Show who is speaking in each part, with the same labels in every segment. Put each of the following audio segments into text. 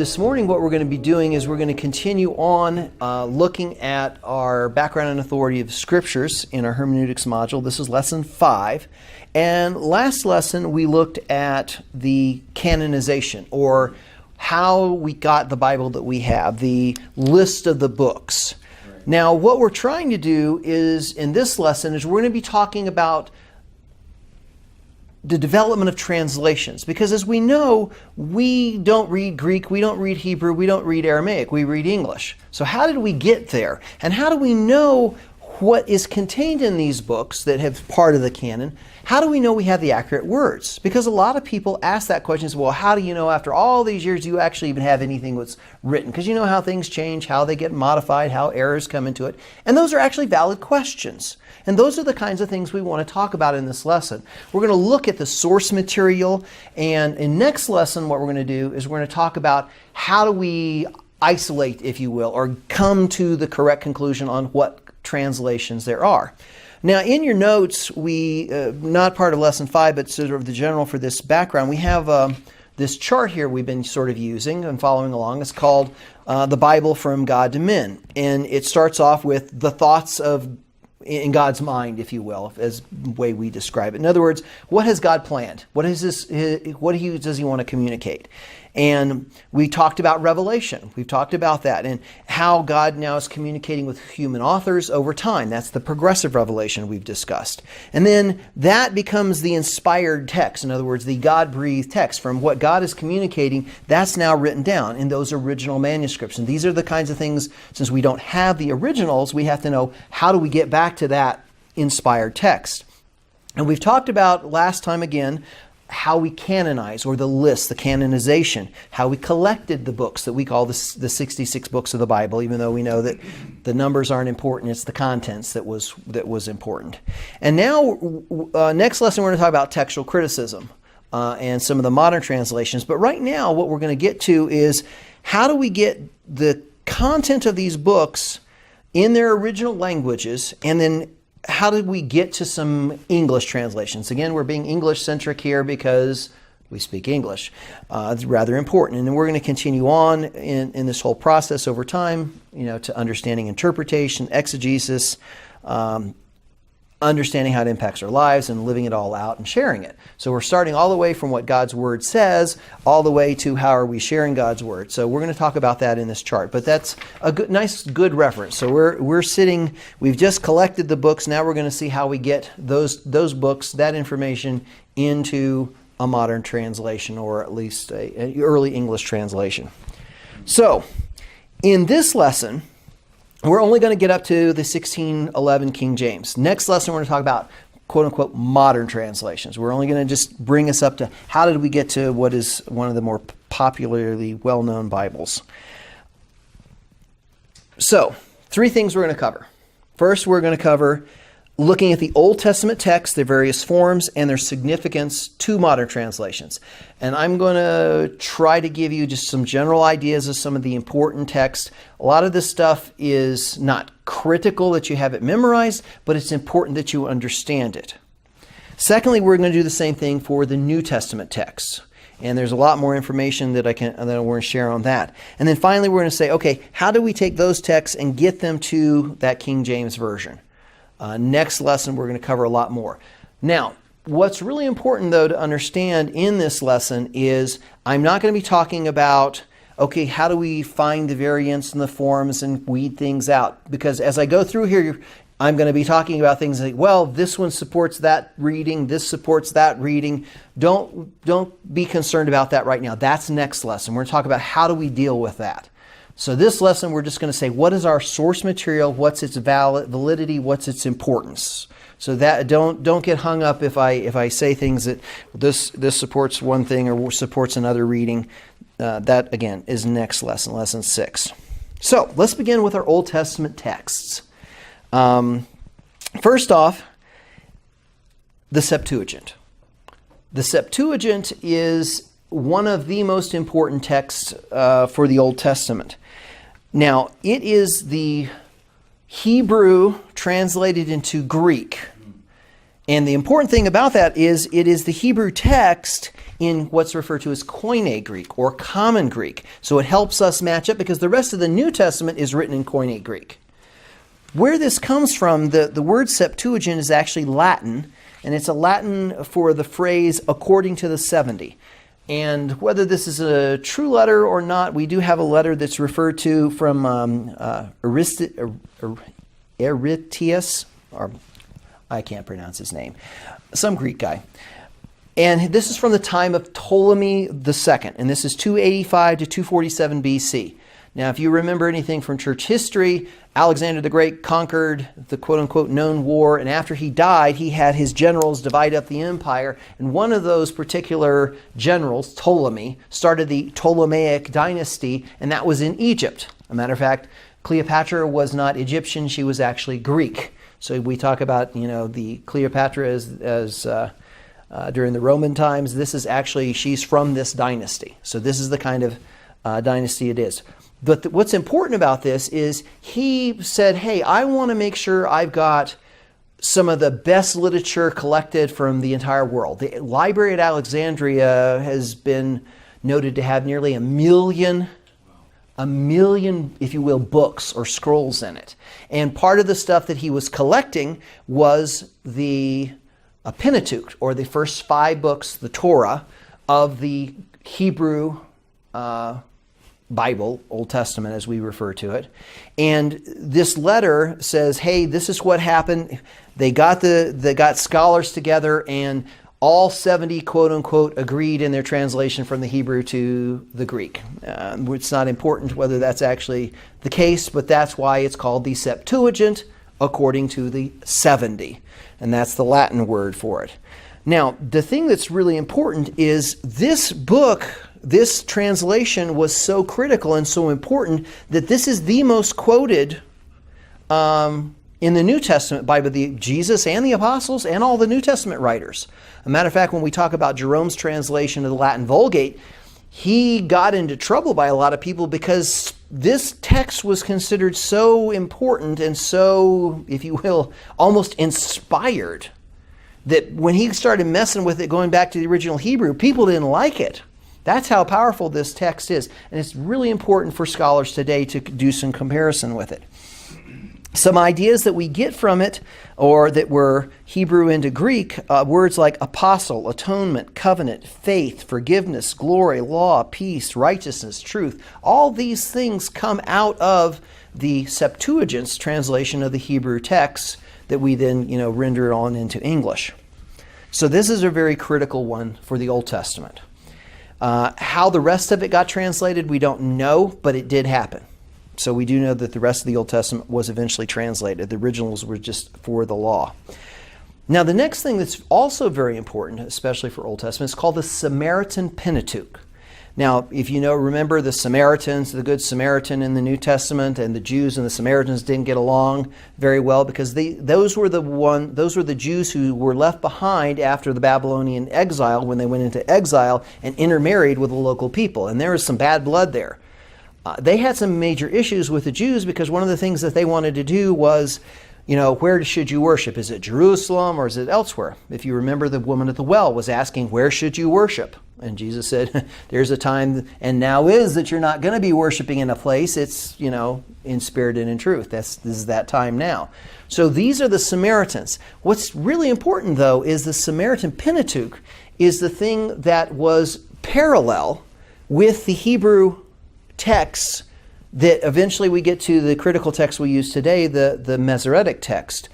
Speaker 1: This morning what we're going to be doing is we're going to continue on looking at our background and authority of scriptures in our hermeneutics module. This is lesson 5. And last lesson we looked at the canonization, or how we got the Bible that we have, the list of the books. Right. Now what we're trying to do is, in this lesson, is we're going to be talking about the development of translations, because as we know, we don't read Greek, we don't read Hebrew, we don't read Aramaic, we read English. So how did we get there? And how do we know what is contained in these books that have part of the canon? How do we know we have the accurate words? Because a lot of people ask that question, well, how do you know after all these years you actually even have anything that's written? Because you know how things change, how they get modified, how errors come into it. And those are actually valid questions. And those are the kinds of things we want to talk about in this lesson. We're going to look at the source material, and in next lesson what we're going to do is we're going to talk about how do we isolate, if you will, or come to the correct conclusion on what translations there are. Now in your notes, we, not part of lesson 5, but sort of the general for this background, we have this chart here we've been sort of using and following along. It's called the Bible from God to Men. And it starts off with the thoughts of in God's mind, if you will, as the way we describe it. In other words, what has God planned? What is this? What does He want to communicate? And we talked about Revelation. We've talked about that and how God now is communicating with human authors over time. That's the progressive revelation we've discussed. And then that becomes the inspired text. In other words, the God-breathed text from what God is communicating, that's now written down in those original manuscripts. And these are the kinds of things, since we don't have the originals, we have to know how do we get back to that inspired text. And we've talked about last time again how we canonize, or the list, the canonization, how we collected the books that we call the 66 books of the Bible, even though we know that the numbers aren't important, it's the contents that was important. And now, next lesson we're going to talk about textual criticism and some of the modern translations. But right now what we're going to get to is how do we get the content of these books in their original languages, and then how did we get to some English translations? Again, we're being English-centric here because we speak English. It's rather important. And then we're going to continue on in this whole process over time, to understanding interpretation, exegesis, understanding how it impacts our lives, and living it all out and sharing it. So we're starting all the way from what God's Word says, all the way to how are we sharing God's Word. So we're going to talk about that in this chart. But that's a good reference. So we've just collected the books. Now we're going to see how we get those books, that information, into a modern translation, or at least an early English translation. So in this lesson, we're only going to get up to the 1611 King James. Next lesson, we're going to talk about quote-unquote modern translations. We're only going to just bring us up to how did we get to what is one of the more popularly well-known Bibles. So, 3 things we're going to cover. First, we're going to cover looking at the Old Testament text, their various forms, and their significance to modern translations. And I'm going to try to give you just some general ideas of some of the important text. A lot of this stuff is not critical that you have it memorized, but it's important that you understand it. Secondly, we're going to do the same thing for the New Testament texts. And there's a lot more information that I want to share on that. And then finally, we're going to say, okay, how do we take those texts and get them to that King James Version? Next lesson, we're going to cover a lot more. Now, what's really important, though, to understand in this lesson is I'm not going to be talking about, okay, how do we find the variants and the forms and weed things out? Because as I go through here, I'm going to be talking about things like, well, this one supports that reading, this supports that reading. Don't be concerned about that right now. That's next lesson. We're going to talk about how do we deal with that. So this lesson, we're just going to say, what is our source material? What's its validity? What's its importance? So that don't get hung up if I say things that this supports one thing or supports another reading. That again is next lesson, lesson 6. So let's begin with our Old Testament texts. First off, the Septuagint. The Septuagint is one of the most important texts for the Old Testament. Now, it is the Hebrew translated into Greek. And the important thing about that is it is the Hebrew text in what's referred to as Koine Greek or Common Greek. So it helps us match up because the rest of the New Testament is written in Koine Greek. Where this comes from, the word Septuagint is actually Latin, and it's a Latin for the phrase according to the 70. And whether this is a true letter or not, we do have a letter that's referred to from Aretius, or I can't pronounce his name, some Greek guy. And this is from the time of Ptolemy II, and this is 285 to 247 BC. Now, if you remember anything from church history, Alexander the Great conquered the quote-unquote known war, and after he died, he had his generals divide up the empire, and one of those particular generals, Ptolemy, started the Ptolemaic dynasty, and that was in Egypt. As a matter of fact, Cleopatra was not Egyptian, she was actually Greek. So we talk about, the Cleopatra as during the Roman times. This is actually, she's from this dynasty. So this is the kind of dynasty it is. But what's important about this is he said, hey, I want to make sure I've got some of the best literature collected from the entire world. The library at Alexandria has been noted to have nearly a million, if you will, books or scrolls in it. And part of the stuff that he was collecting was the Pentateuch, or the first 5 books, the Torah, of the Hebrew Bible, Old Testament as we refer to it. And this letter says, hey, this is what happened. They got scholars together, and all 70, quote unquote, agreed in their translation from the Hebrew to the Greek. It's not important whether that's actually the case, but that's why it's called the Septuagint, according to the 70. And that's the Latin word for it. Now, the thing that's really important is this book, this translation was so critical and so important that this is the most quoted in the New Testament by Jesus and the apostles and all the New Testament writers. As a matter of fact, when we talk about Jerome's translation of the Latin Vulgate, he got into trouble by a lot of people because this text was considered so important and so, if you will, almost inspired, that when he started messing with it, going back to the original Hebrew, people didn't like it. That's how powerful this text is. And it's really important for scholars today to do some comparison with it. Some ideas that we get from it, or that were Hebrew into Greek, words like apostle, atonement, covenant, faith, forgiveness, glory, law, peace, righteousness, truth. All these things come out of the Septuagint's translation of the Hebrew text that we then, render on into English. So this is a very critical one for the Old Testament. How the rest of it got translated, we don't know, but it did happen. So we do know that the rest of the Old Testament was eventually translated. The originals were just for the law. Now, the next thing that's also very important, especially for Old Testament, is called the Samaritan Pentateuch. Now, if remember the Samaritans, the Good Samaritan in the New Testament, and the Jews and the Samaritans didn't get along very well because those were the Jews who were left behind after the Babylonian exile, when they went into exile and intermarried with the local people. And there was some bad blood there. They had some major issues with the Jews because one of the things that they wanted to do was, where should you worship? Is it Jerusalem or is it elsewhere? If you remember, the woman at the well was asking, where should you worship? And Jesus said, there's a time, and now is, that you're not going to be worshiping in a place. It's, in spirit and in truth. This is that time now. So these are the Samaritans. What's really important, though, is the Samaritan Pentateuch is the thing that was parallel with the Hebrew texts that eventually we get to the critical text we use today, the Masoretic text.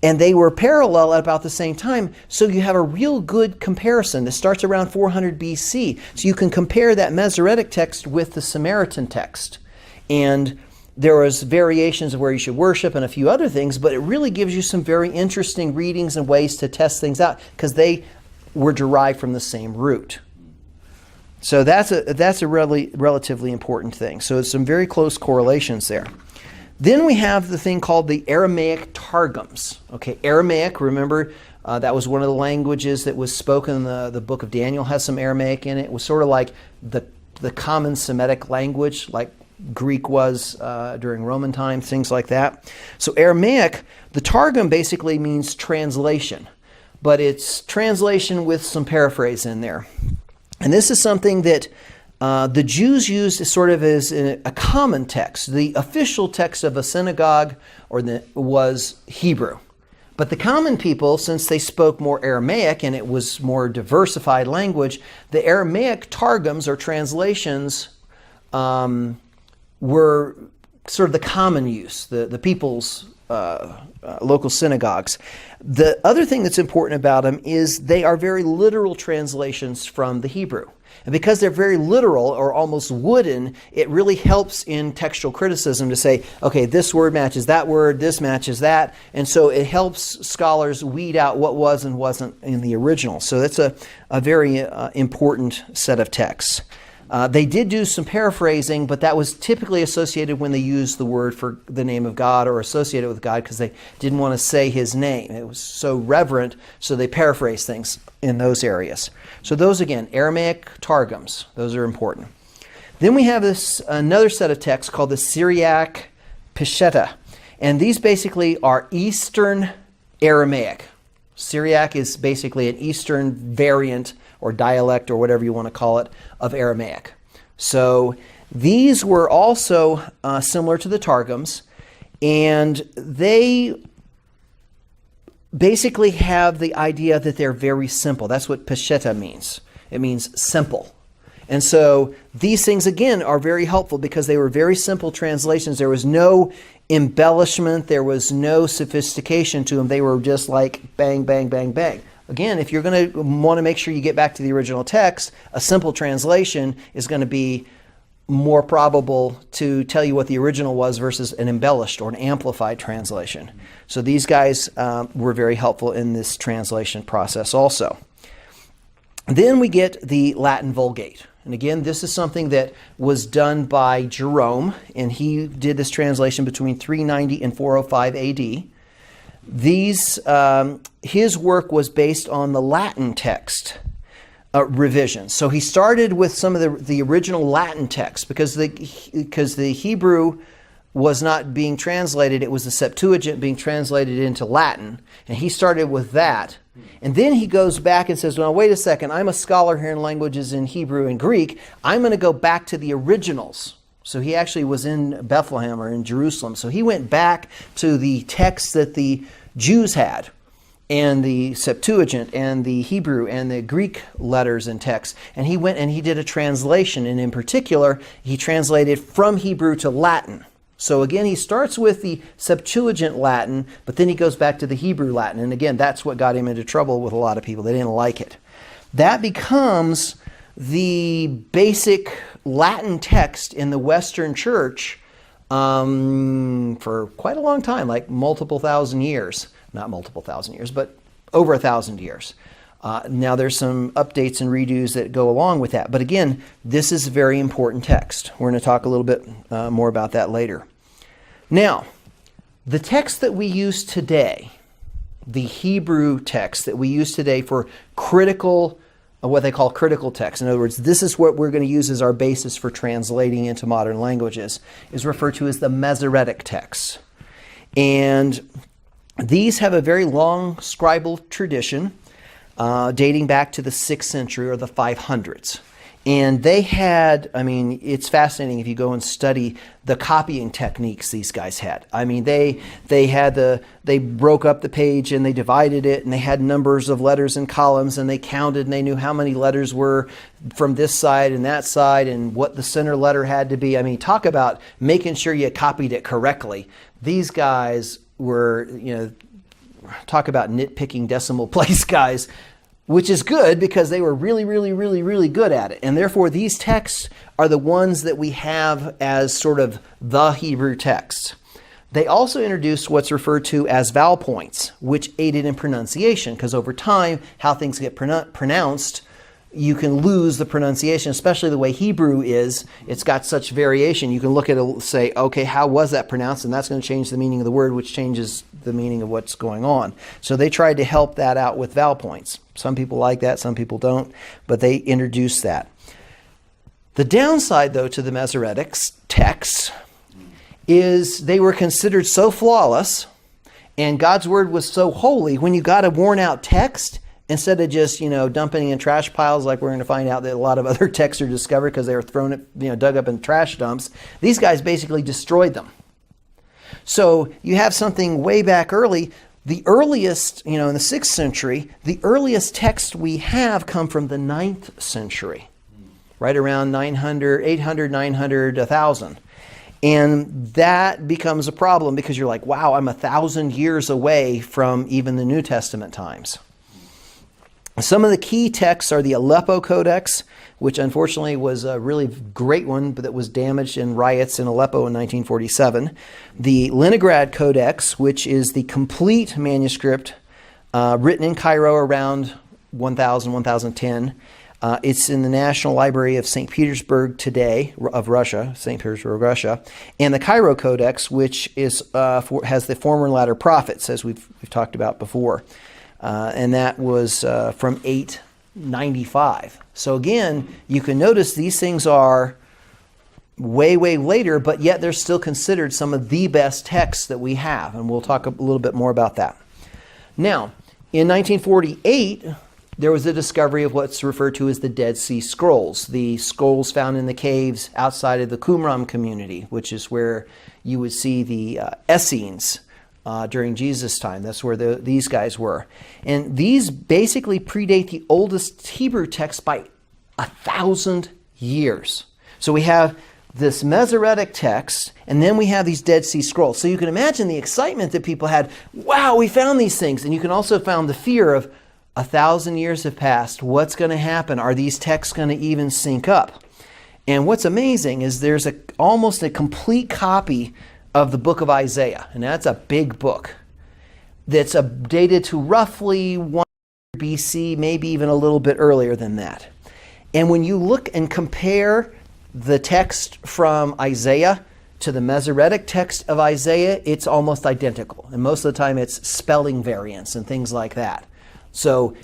Speaker 1: And they were parallel at about the same time. So you have a real good comparison. This starts around 400 BC. So you can compare that Masoretic text with the Samaritan text. And there was variations of where you should worship and a few other things, but it really gives you some very interesting readings and ways to test things out because they were derived from the same root. So that's a relatively important thing. So it's some very close correlations there. Then we have the thing called the Aramaic Targums. Okay, Aramaic, remember, that was one of the languages that was spoken in the book of Daniel, has some Aramaic in it. It was sort of like the common Semitic language, like Greek was during Roman times, things like that. So Aramaic, the Targum basically means translation. but it's translation with some paraphrase in there. And this is something that the Jews used sort of as a common text. The official text of a synagogue was Hebrew. But the common people, since they spoke more Aramaic and it was more diversified language, the Aramaic targums or translations were sort of the common use, the people's local synagogues. The other thing that's important about them is they are very literal translations from the Hebrew. And because they're very literal or almost wooden, it really helps in textual criticism to say, okay, this word matches that word, this matches that. And so it helps scholars weed out what was and wasn't in the original. So that's a very important set of texts. They did do some paraphrasing, but that was typically associated when they used the word for the name of God or associated with God because they didn't want to say his name. It was so reverent, so they paraphrased things in those areas. So those, again, Aramaic Targums, those are important. Then we have another set of texts called the Syriac Peshitta, and these basically are Eastern Aramaic. Syriac is basically an Eastern variant or dialect or whatever you want to call it of Aramaic. So these were also similar to the Targums, and they basically have the idea that they're very simple. That's what Peshitta means. It means simple. And so these things, again, are very helpful because they were very simple translations. There was no embellishment. There was no sophistication to them. They were just like bang, bang, bang, bang. Again, if you're going to want to make sure you get back to the original text, a simple translation is going to be more probable to tell you what the original was versus an embellished or an amplified translation. So these guys were very helpful in this translation process also. Then we get the Latin Vulgate. And again, this is something that was done by Jerome, and he did this translation between 390 and 405 AD. His work was based on the Latin text revisions. So he started with some of the original Latin text because the Hebrew was not being translated. It was the Septuagint being translated into Latin. And he started with that. And then he goes back and says, well, wait a second. I'm a scholar here in languages in Hebrew and Greek. I'm going to go back to the originals. So he actually was in Bethlehem or in Jerusalem. So he went back to the texts that the Jews had, and the Septuagint and the Hebrew and the Greek letters and texts. And he went and he did a translation. And in particular, he translated from Hebrew to Latin. So again, he starts with the Septuagint Latin, but then he goes back to the Hebrew Latin. And again, that's what got him into trouble with a lot of people. They didn't like it. That becomes the basic Latin text in the Western Church for quite a long time, like multiple thousand years. Not multiple thousand years, but over 1,000 years. Now there's some updates and redos that go along with that. But again, this is a very important text. We're going to talk a little bit more about that later. Now, the text that we use today, the Hebrew text that we use today for critical, what they call critical text. In other words, this is what we're going to use as our basis for translating into modern languages, is referred to as the Masoretic texts. And these have a very long scribal tradition dating back to the 6th century or the 500s. And they had, it's fascinating if you go and study the copying techniques these guys had. They broke up the page and they divided it, and they had numbers of letters and columns, and they counted, and they knew how many letters were from this side and that side and what the center letter had to be. Talk about making sure you copied it correctly. These guys were, talk about nitpicking decimal place guys, which is good because they were really, really, really, really good at it. And therefore, these texts are the ones that we have as sort of the Hebrew texts. They also introduced what's referred to as vowel points, which aided in pronunciation, because over time, how things get pronounced, you can lose the pronunciation, especially the way Hebrew is. It's got such variation. You can look at it, say, okay, how was that pronounced? And that's going to change the meaning of the word, which changes the meaning of what's going on. So they tried to help that out with vowel points. Some people like that, some people don't, but they introduced that. The downside, though, to the Masoretic texts is they were considered so flawless And God's word was so holy, when you got a worn out text, instead of just, dumping in trash piles like we're going to find out that a lot of other texts are discovered because they were thrown at, dug up in trash dumps, these guys basically destroyed them. So you have something way back early. The earliest, in the 6th century, the earliest texts we have come from the 9th century, right around 900, 800, 900, 1000. And that becomes a problem because you're like, wow, I'm 1,000 years away from even the New Testament times. Some of the key texts are the Aleppo Codex, which unfortunately was a really great one, but that was damaged in riots in Aleppo in 1947. The Leningrad Codex, which is the complete manuscript written in Cairo around 1000, 1010. It's in the National Library of St. Petersburg today, of Russia, St. Petersburg, Russia. And the Cairo Codex, which is has the former and latter prophets, as we've talked about before. And that was from 895. So again, you can notice these things are way, way later, but yet they're still considered some of the best texts that we have. And we'll talk a little bit more about that. Now, in 1948, there was a discovery of what's referred to as the Dead Sea Scrolls, the scrolls found in the caves outside of the Qumran community, which is where you would see the Essenes during Jesus' time. That's where these guys were. And these basically predate the oldest Hebrew text by 1,000 years. So we have this Masoretic text, and then we have these Dead Sea Scrolls. So you can imagine the excitement that people had. Wow, we found these things. And you can also find the fear of 1,000 years have passed. What's going to happen? Are these texts going to even sync up? And what's amazing is there's almost a complete copy of the book of Isaiah. And that's a big book that's dated to roughly 100 BC, maybe even a little bit earlier than that. And when you look and compare the text from Isaiah to the Masoretic text of Isaiah, it's almost identical. And most of the time it's spelling variants and things like that. So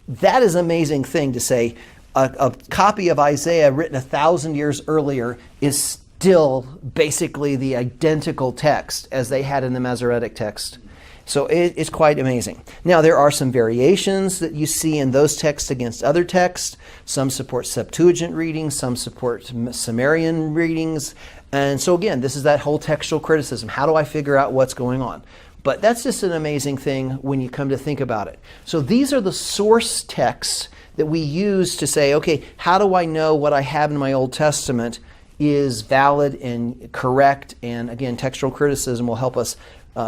Speaker 1: that is an amazing thing to say. A copy of Isaiah written 1,000 years earlier is still basically the identical text as they had in the Masoretic text. So it's quite amazing. Now, there are some variations that you see in those texts against other texts. Some support Septuagint readings, some support Sumerian readings. And so again, this is that whole textual criticism. How do I figure out what's going on? But that's just an amazing thing when you come to think about it. So these are the source texts that we use to say, okay, how do I know what I have in my Old Testament is valid and correct? And again, textual criticism will help us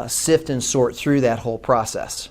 Speaker 1: sift and sort through that whole process.